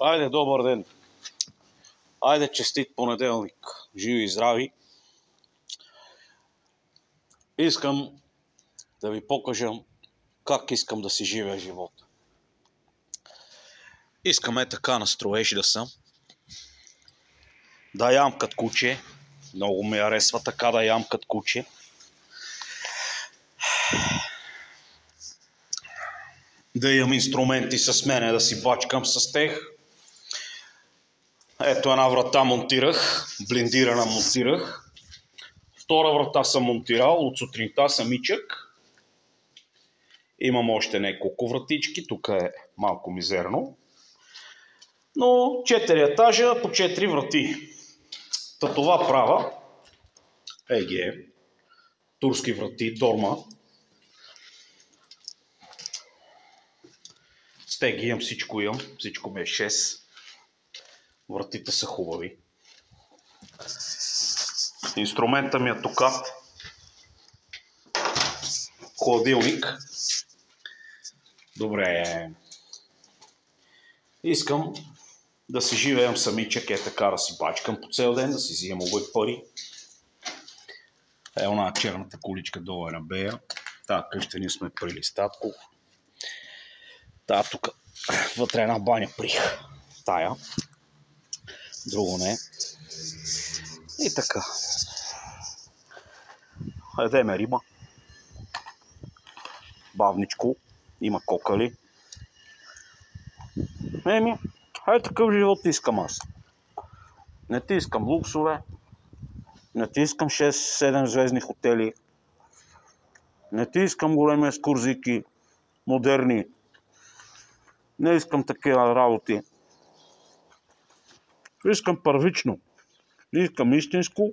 Айде, добър ден! Айде, честит понеделник! Живи и здрави! Искам да ви покажа как искам да си живея живота. Искам така на строеж да съм. Да ям като куче. Много ме харесва така да ям като куче. Да имам инструменти с мене, да си бачкам с тях. Ето една врата монтирах, блиндирана монтирах. Втора врата съм монтирал, от сутринта самичък. Имам още няколко вратички, тук е малко мизерно. Но 4 етажа по 4 врати. Та това права. ЕГ. Турски врати, дорма. Стеги имам, всичко ми е 6. Вратите са хубави. Инструмента ми е тук. Хладилник. Добре. Искам да си живеем самичък, така да си бачкам по цял ден, да си взимам обик пари. Една черната количка долу е на бея. Та къща ние сме прили статко. Та тук вътре една баня прих. Тая. Друго не. И така. Едеме риба. Бавничко. Има кокали. Такъв живот искам аз. Не ти искам луксове. Не ти искам 6-7 звездни хотели. Не ти искам големи екскурзийки. Модерни. Не искам такива работи. Искам първично. Искам истинско.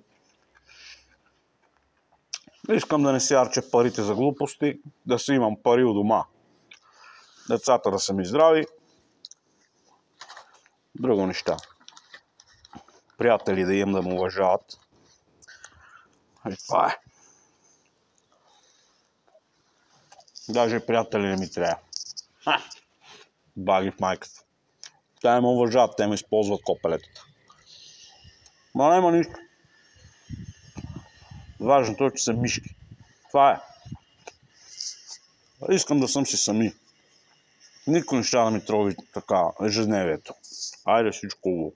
Искам да не си харча парите за глупости. Да си имам пари у дома. Децата да са ми здрави. Друго неща. Приятели да имам да ме уважават. И това е. Даже приятели не ми трябва. Баги в майката. Те не ме уважават, те ме използват копелетата. Ма няма нищо. Важното е, че са мишки. Това е. Искам да съм си сами. Никой не ще да ми трови така ежедневието. Айде всичко хубаво.